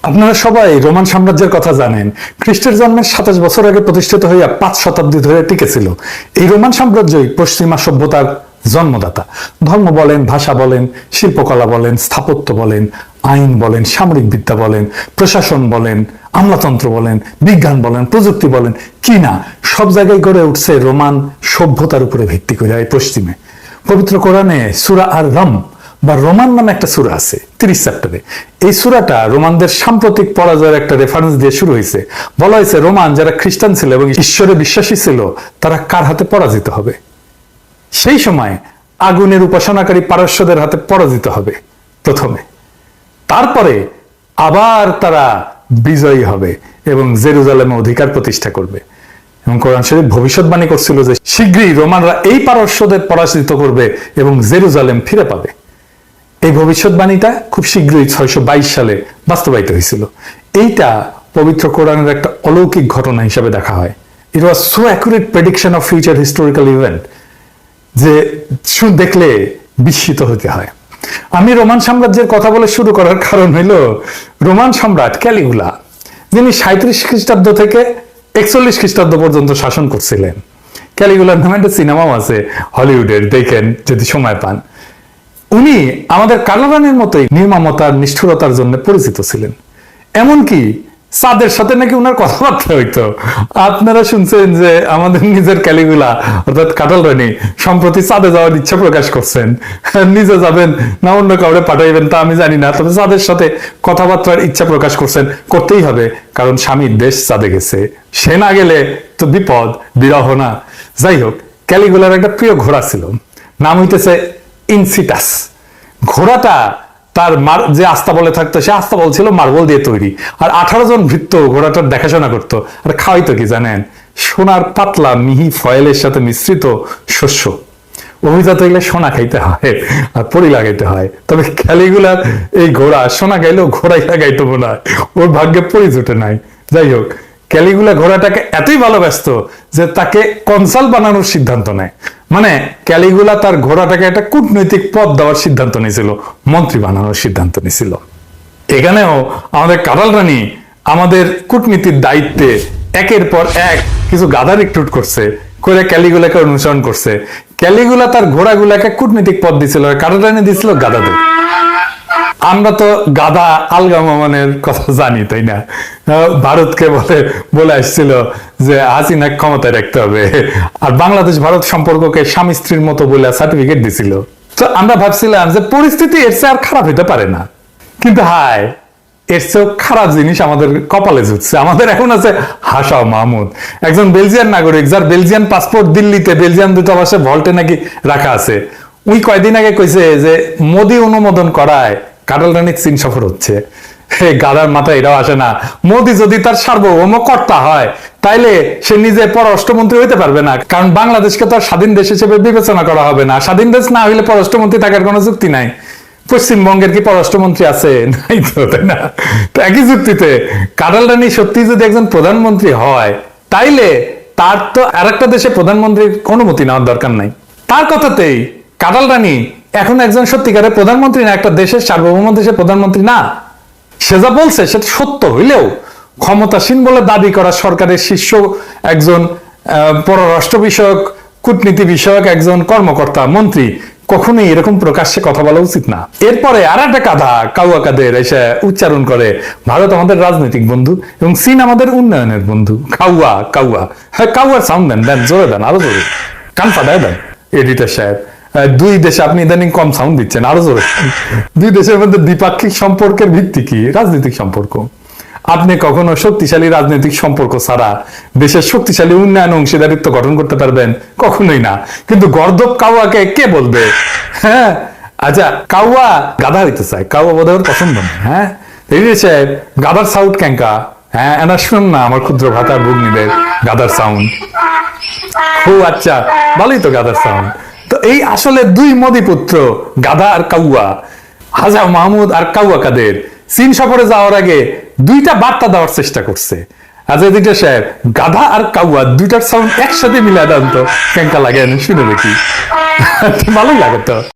আপনারা সবাই রোমান সাম্রাজ্যের কথা জানেন। খ্রিস্টের জন্মের ২৭ বছর আগে প্রতিষ্ঠিত হইয়া ৫ শতাব্দী ধরে টিকেছিল। এই রোমান সাম্রাজ্যই পশ্চিমা সভ্যতার জন্মদাতা। ধর্ম বলেন, ভাষা বলেন, শিল্পকলা বলেন, স্থাপত্য বলেন, আইন বলেন, সামরিক বিদ্যা বলেন, প্রশাসন বলেন, আমলাতন্ত্র বলেন, বিজ্ঞান বলেন, প্রযুক্তি বলেন, কি না সব জায়গায় গড়ে উঠছে রোমান সভ্যতার উপরে ভিত্তি করে। এই পশ্চিমে পবিত্র কোরআনে সূরা আর রম বা রোমান নামে একটা সূরা আছে ৩০ চ্যাপ্টারে। এই সূরাটা রোমানদের সাম্প্রতিক পরাজয়ের একটা রেফারেন্স দিয়ে শুরু হয়েছে। বলা হয়েছে রোমান যারা খ্রিস্টান ছিল এবং ঈশ্বরে বিশ্বাসী ছিল তারা কার হাতে পরাজিত হবে। সেই সময় আগুনের উপাসনাকারী পারস্যদের হাতে পরাজিত হবে প্রথমে, তারপরে আবার তারা বিজয়ী হবে এবং জেরুজালেমে অধিকার প্রতিষ্ঠা করবে। এবং কোরআন শরীফ ভবিষ্যৎবাণী করছিল যে শীঘ্রই রোমানরা এই পারস্যদের পরাজিত করবে এবং জেরুজালেম ফিরে পাবে। এই ভবিষ্যৎবাণীটা খুব শীঘ্রই ৬২২ সালে বাস্তবায়িত হয়েছিল। এইটা পবিত্র কোরআনের একটা অলৌকিক ঘটনা হিসাবে দেখা হয়। It was so accurate prediction of future historical event যে দেখলে বিস্মিত হতে হয়। আমি রোমান সাম্রাজ্যের কথা বলে শুরু করার কারণ হইল রোমান সম্রাট ক্যালিগুলা, যিনি ৩৭ খ্রিস্টাব্দ থেকে ৪১ খ্রিস্টাব্দ পর্যন্ত শাসন করছিলেন। ক্যালিগুলার নামে একটা সিনেমাও আছে হলিউডের, দেখেন যদি সময় পান। উনি আমাদের কালারানের মতোই নির্মমতার, নিষ্ঠুরতার জন্য পরিচিত ছিলেন। এমনকি চাঁদের সাথে নাকি উনার কথাবার্তা হইতো। আপনারা শুনছেন যে আমাদের নিজের ক্যালিগুলা অর্থাৎ কাটাল রানী সম্প্রতি চাঁদে যাওয়ার ইচ্ছা প্রকাশ করছেন। নিজে যাবেন না অন্য কাউরে পাঠাইবেন তা আমি জানি না, তবে চাঁদের সাথে কথাবার্তার ইচ্ছা প্রকাশ করছেন। করতেই হবে, কারণ স্বামীর দেশ চাঁদে গেছে, সে না গেলে তো বিপদ, বিরহ না। যাই হোক, ক্যালিগুলার একটা প্রিয় ঘোড়া ছিল, নাম হইতেছে ইনসিটাস। ঘোড়াটা তার যে আস্তাবলে থাকতো সে আস্তাবল ছিল মার্বল দিয়ে তৈরি, আর ১৮ জন ভৃত্য ঘোড়াটার দেখাশোনা করতো। আর খাওয়াইতো কি জানেন? সোনার পাতলা মিহি ফয়েলের সাথে মিশ্রিত শস্য। অভিজাত হইলে সোনা খাইতে হয় আর পরি লাগাইতে হয়, তবে ক্যালিগুলার এই ঘোড়া সোনা গাইলেও ঘোড়াই লাগাইতো না, ওর ভাগ্যে পরি জুটে নাই। যাই হোক, ক্যালিগুলা ঘোড়াটাকে এতই ভালোবাসত যে তাকে কনসাল বানানোর সিদ্ধান্ত নেয়। মানে ক্যালিগুলা তার ঘোড়াটাকে একটা কূটনৈতিক পদ দেওয়ার সিদ্ধান্ত নিয়েছিল, মন্ত্রী বানানোর সিদ্ধান্ত নিয়েছিল। এখানেও আমাদের কাটাল রানী আমাদের কূটনীতির দায়িত্বে একের পর এক কিছু গাধা রিক্রুট করছে, করে ক্যালিগুলাকে অনুসরণ করছে। ক্যালিগুলা তার ঘোড়াগুলাকে কূটনৈতিক পদ দিছিল, কাটাল রানী দিছিল গাধাদের। আমরা তো গাধা আলগা মামানের কথা জানি, তাই না? ভারতকে বলে আসছিল যে হাসিনা ক্ষমতায় রাখতে হবে, আর বাংলাদেশ ভারত সম্পর্ককে স্বামী স্ত্রীর মতো বলে সার্টিফিকেট দিছিল। তো আমরা ভাবছিলাম যে পরিস্থিতি এর চেয়ে আর খারাপ হইতে পারে না, কিন্তু হায়, এর চেয়েও খারাপ জিনিস আমাদের কপালে জুটছে। আমাদের এখন আছে হাসাও মাহমুদ, একজন বেলজিয়ান নাগরিক, যার বেলজিয়ান পাসপোর্ট দিল্লিতে বেলজিয়ান দূতাবাসে ভল্টে নাকি রাখা আছে। উনি কয়দিন আগে কইছে যে মোদি অনুমোদন করায় কাটাল রানীর চীন সফর হচ্ছে। গাদার মাথা এটাও আসে না, মোদি যদি তার সার্বভৌম কর্তা হয় তাইলে সে নিজে পররাষ্ট্রমন্ত্রী হইতে পারবে না, কারণ বাংলাদেশকে তো আর স্বাধীন দেশ হিসেবে বিবেচনা করা হবে না। স্বাধীন দেশ না হইলে পররাষ্ট্রমন্ত্রী থাকার কোনো যুক্তি নাই। পশ্চিমবঙ্গের কি পররাষ্ট্রমন্ত্রী আছে? নাই তো, তাই না? তো একই যুক্তিতে কাটাল রানী সত্যি যদি একজন প্রধানমন্ত্রী হয় তাইলে তার তো আর একটা দেশে প্রধানমন্ত্রীর অনুমতি নেওয়ার দরকার নাই। তার কথাতেই কাটাল রানী এখন একজন সত্যিকারের প্রধানমন্ত্রী না, একটা দেশের সার্বভৌম দেশের প্রধানমন্ত্রী না। সে যা বলছে সেটা সত্য হইলেও ক্ষমতাসীন বলে দাবি করা সরকারের শীর্ষ একজন পররাষ্ট্র বিষয়ক, কূটনীতি বিষয়ক একজন কর্মকর্তা, মন্ত্রী কখনোই এরকম প্রকাশ্যে কথা বলা উচিত না। এরপরে আর একটা কাঁধা কাউয়া কাদের এসে উচ্চারণ করে ভারত আমাদের রাজনৈতিক বন্ধু এবং চীন আমাদের উন্নয়নের বন্ধু। কাউয়া কাউয়া, হ্যাঁ কাউয়ার সাউন্ড দেন, দেন জোরে দেন, আরো জোরে, কান ফাটায় দেন এডিটর সাহেব। দুই দেশে আপনি ইদানিং কম সাউন্ড দিচ্ছেন, আরো জোরে। দুই দেশের মধ্যে দ্বিপাক্ষিক সম্পর্কের ভিত্তি কি? রাজনৈতিক সম্পর্ক। আপনি কখনো শক্তিশালী রাজনৈতিক সম্পর্ক ছাড়া দেশের শক্তিশালী উন্নয়ন অংশীদারিত্ব গঠন করতে পারবেন? কখনোই না। কিন্তু গর্দব কাউয়াকে কে বলবে? হ্যাঁ, আচ্ছা, কাউয়া গাধা হইতে চায়, কাউয়া বোধ হয় পছন্দ না। হ্যাঁ, সাহেব গাধার সাউন্ড ক্যাঙ্কা। হ্যাঁ, এনা শুন না আমার ক্ষুদ্র ভাতার ভগ্নীদের গাধার সাউন্ড। ও আচ্ছা, ভালোই তো গাধার সাউন্ড। তো এই আসলে দুই মোদি পুত্র গাধা আর কাউয়া, হাজা মাহমুদ আর কাউয়া কাদের চীন সফরে যাওয়ার আগে দুইটা বার্তা দেওয়ার চেষ্টা করছে। আজ এদিকে সাহেব গাধা আর কাউয়া দুইটার সাউন্ড একসাথে মিলা দেন তো, কেঙ্কা লাগে শুনে দেখি, ভালোই লাগে তো।